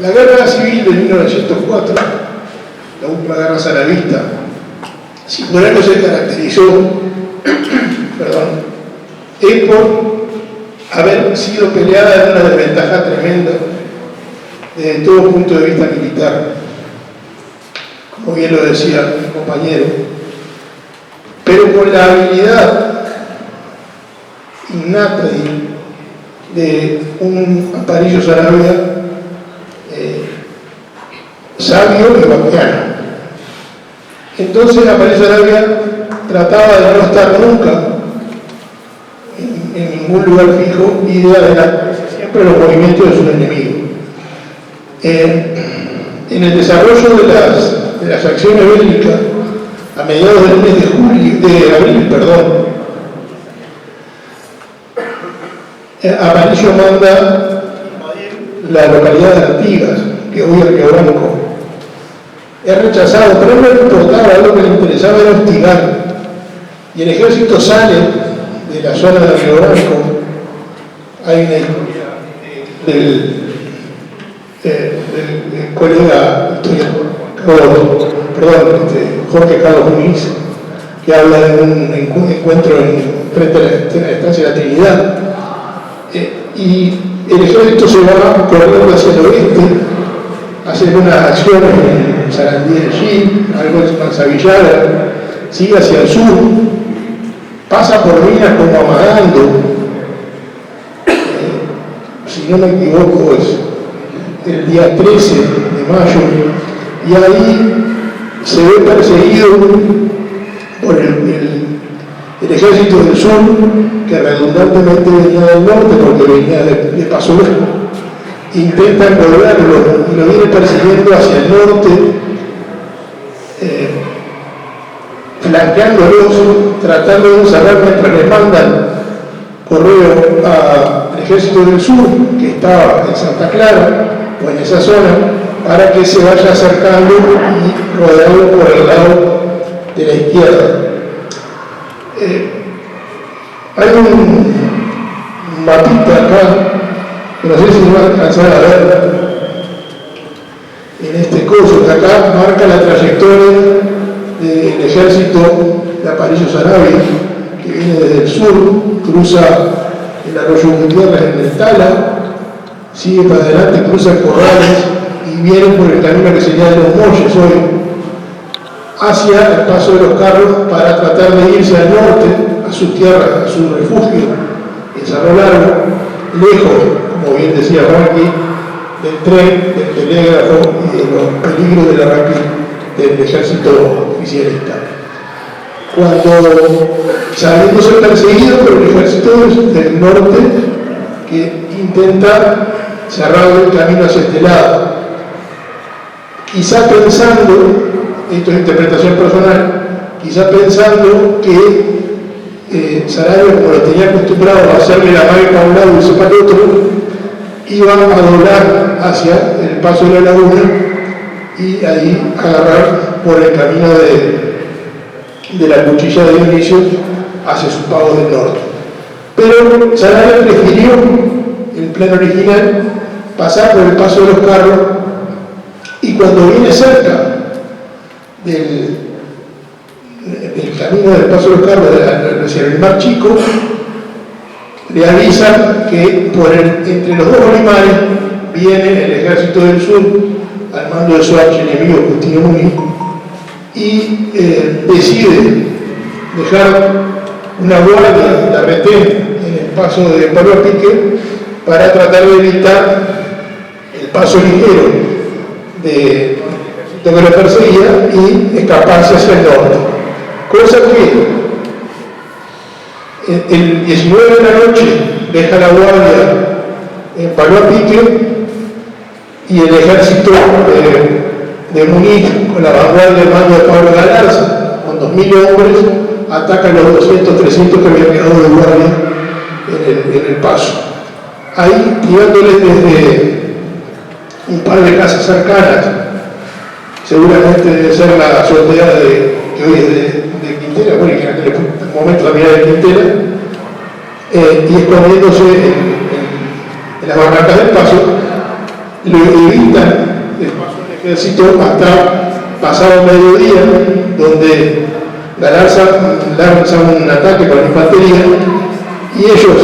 La guerra civil de 1904, la última guerra zarabista, si por algo se caracterizó es por haber sido peleada en una desventaja tremenda desde todo punto de vista militar, como bien lo decía mi compañero, pero con la habilidad innata de un Aparicio Saravia sabio y bacteano. Entonces Aparicio Saravia trataba de no estar nunca en ningún lugar fijo y de adelantar siempre los movimientos de sus enemigos. En el desarrollo de las acciones bélicas, a mediados del mes de abril, Aparicio manda la localidad de Artigas, que hoy es Río Branco. Es rechazado, pero no le importaba, lo que le interesaba era hostigar. Y el ejército sale de la zona de Río Branco. Hay una historia del colega Jorge Carlos Muniz, que habla de un encuentro frente a la estancia de la Trinidad, y el ejército se va corriendo hacia el oeste, hacer unas acciones en Sarandí del Gil, algo en Manzavillada, sigue hacia el sur, pasa por minas como Amagando, si no me equivoco es el día 13 de mayo, y ahí se ve perseguido por el ejército del sur, que redundantemente venía del norte porque venía de Paso Viejo. Intentan volverlo y lo vienen persiguiendo hacia el norte, flanqueándolos, tratando de encerrar mientras le mandan correo al ejército del sur, que estaba en Santa Clara o en esa zona, para que se vaya acercando y rodearlo por el lado de la izquierda. Hay un mapita acá, no sé si va a alcanzar a ver, en este coso que acá marca la trayectoria del ejército de Aparicio Saravia, que viene desde el sur, cruza el arroyo Gutiérrez en el Tala, sigue para adelante, cruza Corrales y viene por el camino que sería de los Molles hoy, hacia el Paso de los Carros, para tratar de irse al norte, a su tierra, a su refugio, en Cerro Largo, lejos, como bien decía Franqui, del tren, del telégrafo y de los peligros del arranque del ejército oficialista. Cuando sabiendo ser perseguido por el ejército del norte, que intenta cerrar el camino hacia este lado, quizá pensando, esto es interpretación personal, quizá pensando que Saravia, como lo tenía acostumbrado a hacerle la mano para un lado y se para el otro, iba a doblar hacia el Paso de la Laguna y ahí agarrar por el camino de la Cuchilla de Dionisio hacia su pago del norte. Pero Saravia prefirió, el plan original, pasar por el Paso de los Carros, y cuando viene cerca del camino del Paso de los Carros hacia el Mar Chico, le avisan que entre los dos olimares viene el ejército del sur al mando de su archienemigo Justino Muniz, y decide dejar una guardia de retén en el paso de Pablo Pique para tratar de evitar el paso ligero de lo que lo perseguía y escaparse hacia el norte. Cosa que el 19 de la noche deja la guardia en Palo a Pique, y el ejército de Muniz, con la vanguardia del mando de Pablo Galarza, con 2.000 hombres, atacan los 200, 300 que habían quedado de guardia en el paso. Ahí, tirándoles desde un par de casas cercanas, seguramente debe ser la azotea que hoy es de Quintela, bueno, que en aquel momento también era de Quintela, y escondiéndose en las barracas del paso, lo evitan el paso del ejército hasta pasado mediodía, donde Galarza lanza un ataque con la infantería, y ellos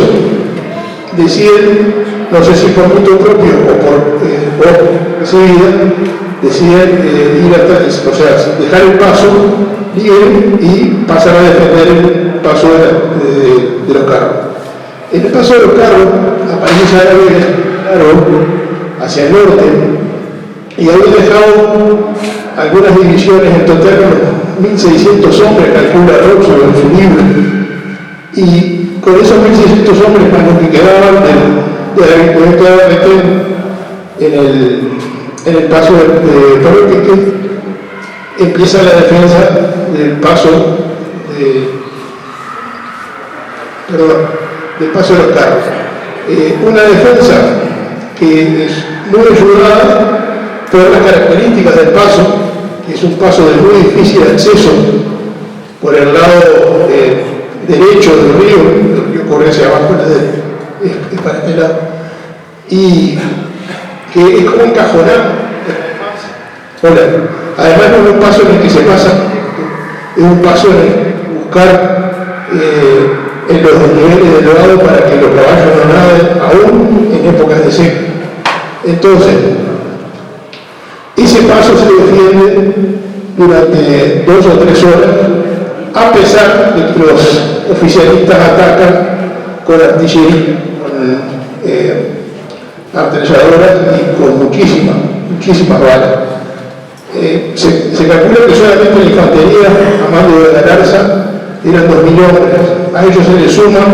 deciden, no sé si por mutuo propio o por recibida, deciden ir hasta, o sea, dejar el paso libre y pasar a defender el paso de los carros. En el paso de los carros aparece Saravia, claro, hacia el norte, y había dejado algunas divisiones, en total unos 1.600 hombres, calcula Roxo en su libro, y con esos 1.600 hombres más los que quedaban en el paso de Pablo Pique, empieza la defensa del paso del paso de los carros. Una defensa que es muy ayudada por las características del paso, que es un paso de muy difícil acceso por el lado derecho del río corre hacia abajo, es para este lado, y que es como encajonado. Además no es un paso en el que se pasa, es un paso en el que buscar en los niveles del lado para que los caballos no naden Entonces, ese paso se defiende durante 2 o 3 horas, a pesar de que los oficialistas atacan con artillería, con ametralladoras y con muchísimas balas. Se calcula que solamente la infantería a mando de Galarza eran 2.000 hombres. A ellos se les suman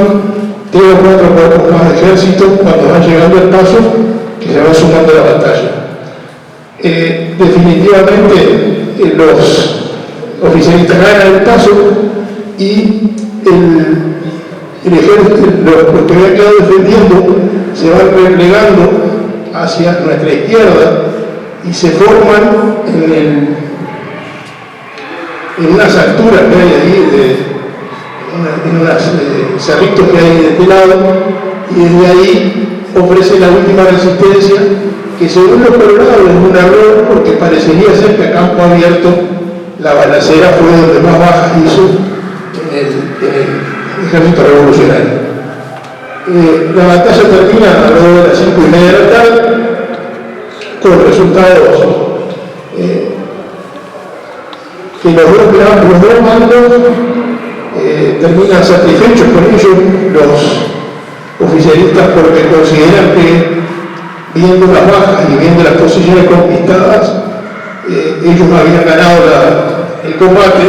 3 o 4 cuerpos más de ejército cuando van llegando al paso, que se van sumando a la batalla. Definitivamente los oficialistas ganan el paso y el ejército, los que habían quedado defendiendo, se van replegando hacia nuestra izquierda y se forman en unas alturas que hay ahí, en unos cerritos que hay de este lado, y desde ahí ofrecen la última resistencia, que según los colorados es un error, porque parecería ser que a campo abierto la balacera fue donde más bajas hizo en el ejército revolucionario. La batalla termina alrededor de las 5:30 de la tarde, con resultados que los dos bandos terminan satisfechos con ellos, los oficialistas, porque consideran que, viendo las bajas y viendo las posiciones conquistadas, ellos habían ganado el combate,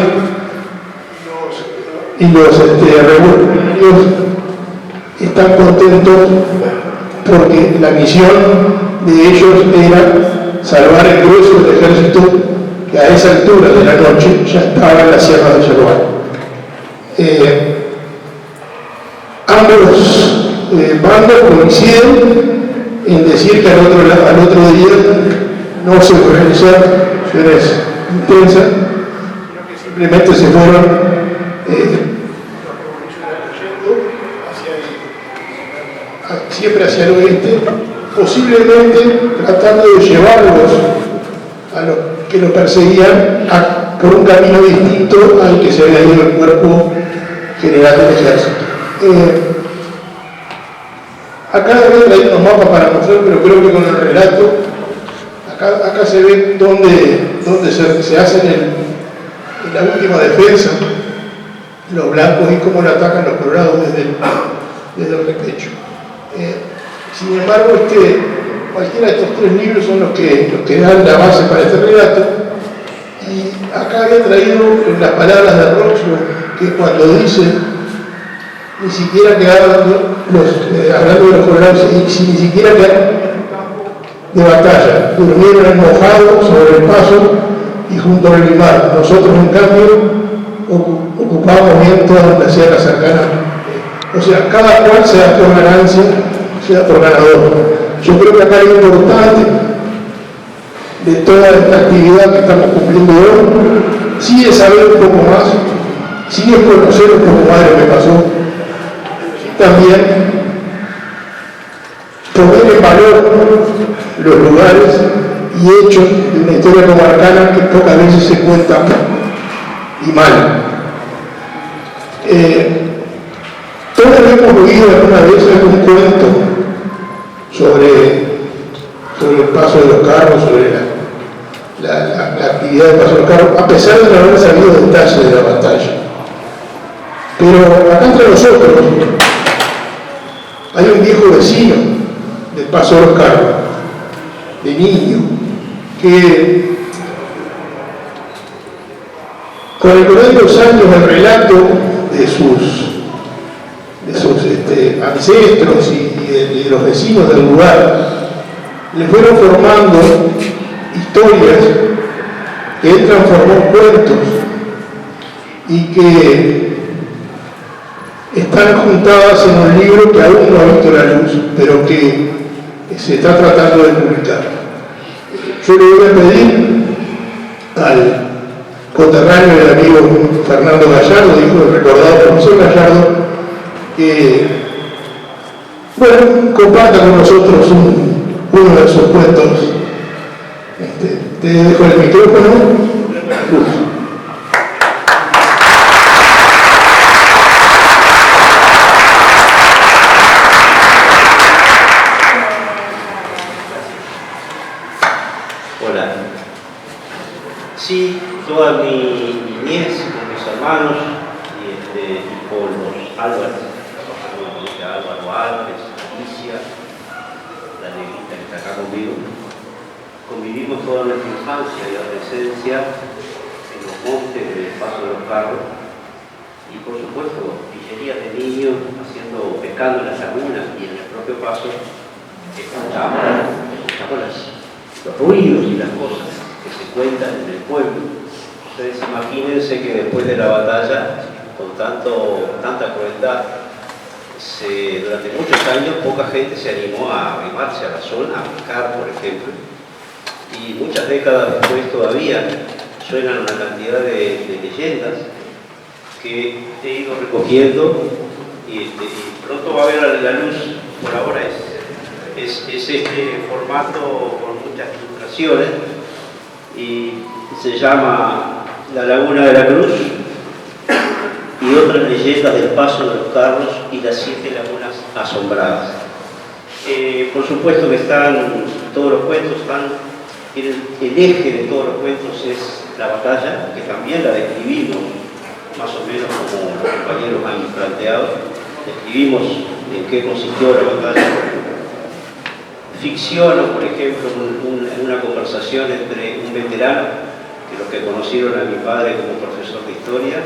y los revolucionarios están contentos porque la misión de ellos era salvar el grueso del ejército que a esa altura de la noche ya estaba en la sierra de Yerbal. Ambos bandos coinciden en decir que al otro día no se realizaron acciones intensas, sino que simplemente se fueron siempre hacia el oeste, posiblemente tratando de llevarlos a los que lo perseguían por un camino distinto al que se había ido el cuerpo general del ejército. Acá había traído unos mapas para mostrar, pero creo que con el relato, acá se ve dónde se hacen en la última defensa los blancos y cómo lo atacan los colorados desde el repecho. Sin embargo, cualquiera de estos 3 libros son los que dan la base para este relato, y acá había traído las palabras de Roxio, que cuando dice ni siquiera quedaron hablando de los colorados, ni siquiera quedaron de batalla, durmieron mojados sobre el paso y junto al limar. Nosotros, en cambio, ocupábamos bien toda la sierra cercana. O sea, cada cual sea por ganancia, sea por ganador. Yo creo que acá lo importante de toda esta actividad que estamos cumpliendo hoy, sí es saber un poco más, sí es conocer un poco más de lo que pasó, también poner en valor los lugares y hechos de una historia comarcana que pocas veces se cuenta y mal. Todos hemos oído alguna vez algún cuento sobre el paso de los carros, sobre la actividad del paso de los carros, a pesar de no haber sabido detalles de la batalla. Pero acá entre nosotros hay un viejo vecino del paso de los carros, de niño, que con el correr de los años, el relato de sus ancestros y de los vecinos del lugar le fueron formando historias que él transformó en cuentos y que están juntadas en un libro que aún no ha visto la luz, pero que se está tratando de publicar. Yo le voy a pedir al coterráneo del amigo Fernando Gallardo, hijo del recordado profesor Gallardo, que, bueno, comparta con nosotros uno de sus cuentos. Te dejo el micrófono. toda mi niñez con mis hermanos y con los Álvarez, Álvaro Álvarez, Alicia, la negrita que está acá conmigo. Convivimos toda nuestra infancia y adolescencia en los montes del Paso de los Carros y por supuesto pillerías de niños pescando en las lagunas y en el propio Paso escuchamos los ruidos y las cosas que se cuentan en el pueblo. Ustedes imagínense que después de la batalla, con tanta crueldad, durante muchos años poca gente se animó a arrimarse a la zona, a pescar, por ejemplo. Y muchas décadas después todavía suenan una cantidad de leyendas que he ido recogiendo y pronto va a ver la luz. Por ahora es este formato con muchas ilustraciones y se llama La Laguna de la Cruz y otras leyendas del Paso de los Carros y las 7 lagunas asombradas. Por supuesto que todos los cuentos el eje de todos los cuentos es la batalla, que también la describimos más o menos como los compañeros han planteado. Describimos en qué consistió la batalla. Ficciono, por ejemplo, una conversación entre un veterano, que los que conocieron a mi padre como profesor de historia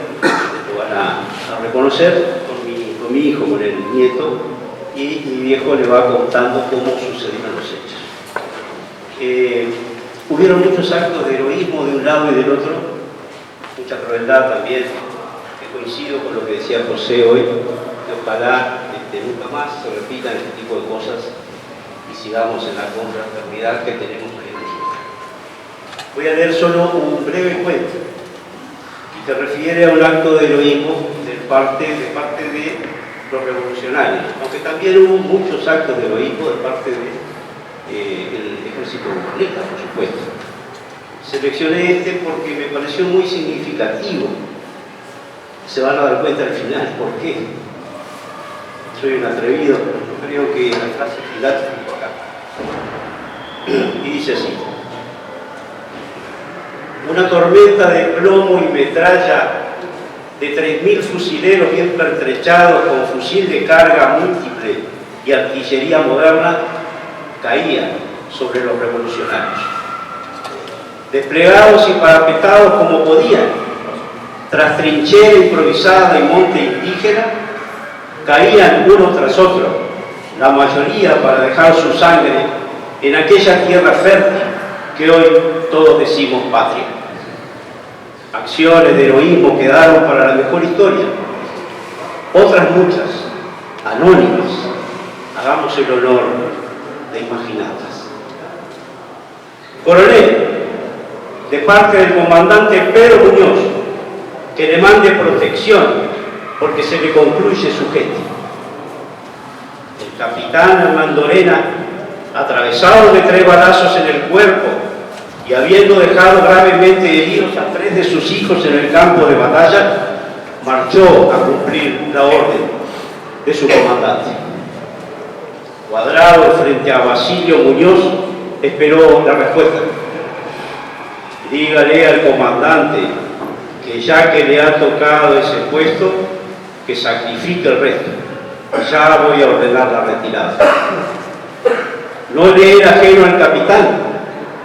lo van a reconocer, con mi hijo, con el nieto, y mi viejo le va contando cómo sucedieron los hechos. Hubieron muchos actos de heroísmo de un lado y del otro, mucha crueldad también, que coincido con lo que decía José hoy, que ojalá nunca más se repitan este tipo de cosas y sigamos en la confraternidad que tenemos hoy en día. Voy a leer solo un breve cuento que refiere a un acto de heroísmo de parte de los revolucionarios, aunque también hubo muchos actos de heroísmo de parte del ejército buronista, por supuesto. Seleccioné porque me pareció muy significativo. Se van a dar cuenta al final por qué. Soy un atrevido, pero yo creo que la frase final se dijo acá. Y dice así: una tormenta de plomo y metralla de 3.000 fusileros bien pertrechados con fusil de carga múltiple y artillería moderna caía sobre los revolucionarios. Desplegados y parapetados como podían, tras trinchera improvisada y monte indígena, caían uno tras otro, la mayoría para dejar su sangre en aquella tierra fértil que hoy todos decimos patria. Acciones de heroísmo quedaron para la mejor historia, otras muchas, anónimas, hagamos el honor de imaginarlas. Coronel, de parte del comandante Pedro Muñoz, que le mande protección porque se le concluye su gente. El capitán Armando Lorena, atravesado de 3 balazos en el cuerpo y habiendo dejado gravemente heridos a 3 de sus hijos en el campo de batalla, marchó a cumplir la orden de su comandante. Cuadrado frente a Basilio Muñoz, esperó la respuesta. Dígale al comandante que ya que le ha tocado ese puesto, que sacrifique el resto. Ya voy a ordenar la retirada. No le era ajeno al capitán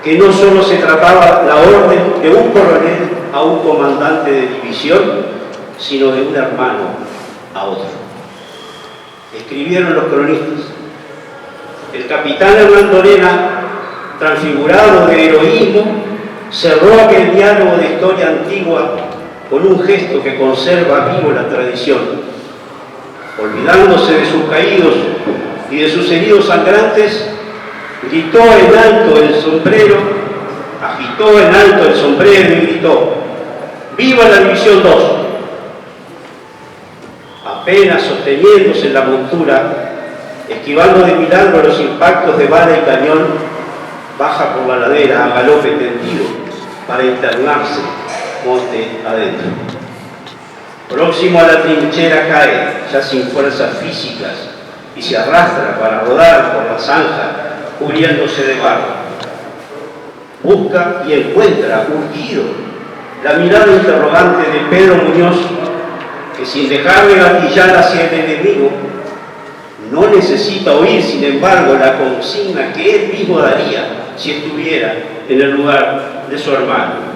que no solo se trataba la orden de un coronel a un comandante de división, sino de un hermano a otro. Escribieron los cronistas. El capitán Armando Lorena, transfigurado de heroísmo, cerró aquel diálogo de historia antigua con un gesto que conserva vivo la tradición. Olvidándose de sus caídos y de sus heridos sangrantes, gritó en alto el sombrero, agitó en alto el sombrero y gritó: ¡viva la División 2! Apenas sosteniéndose en la montura, esquivando de milagro los impactos de bala y cañón, baja por la ladera a galope tendido para internarse monte adentro. Próximo a la trinchera cae, ya sin fuerzas físicas, y se arrastra para rodar por la zanja, cubriéndose de barro. Busca y encuentra, urgido, la mirada interrogante de Pedro Muñoz, que sin dejarme gatillar hacia el enemigo, no necesita oír, sin embargo, la consigna que él mismo daría si estuviera en el lugar de su hermano.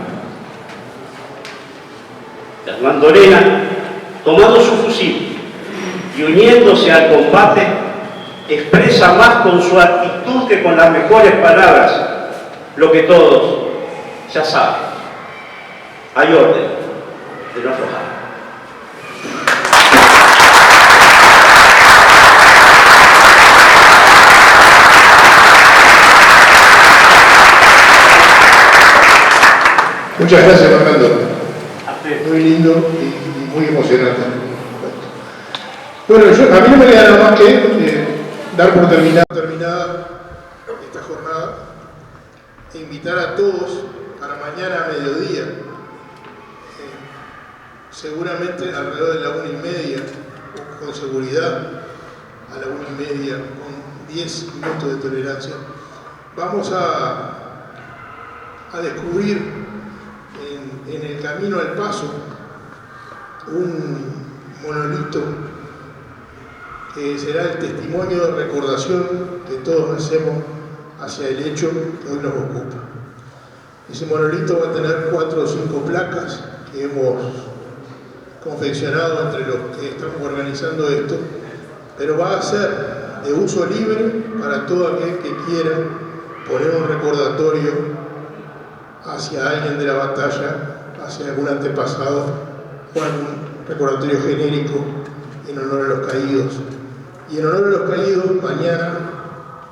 Hernando Lena, tomando su fusil y uniéndose al combate, expresa más con su actitud que con las mejores palabras lo que todos ya saben. Hay orden de no aflojar. Muchas gracias, Fernando. Muy lindo y muy emocionante. Bueno, a mí no me queda nada más que dar por terminada esta jornada e invitar a todos para mañana a mediodía, seguramente alrededor de la 1:30, con seguridad, a la 1:30, con 10 minutos de tolerancia, vamos a descubrir en el camino al paso un monolito que será el testimonio de recordación que todos hacemos hacia el hecho que hoy nos ocupa. Ese monolito va a tener 4 o 5 placas que hemos confeccionado entre los que estamos organizando esto, pero va a ser de uso libre para todo aquel que quiera poner un recordatorio hacia alguien de la batalla, hacia algún antepasado o algún recordatorio genérico en honor a los caídos. Y en honor a los caídos, mañana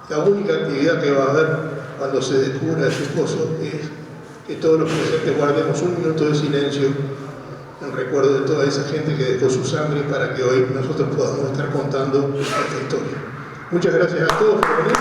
la única actividad que va a haber cuando se descubra ese pozo es que todos los presentes guardemos 1 minuto de silencio en recuerdo de toda esa gente que dejó su sangre para que hoy nosotros podamos estar contando esta historia. Muchas gracias a todos por venir.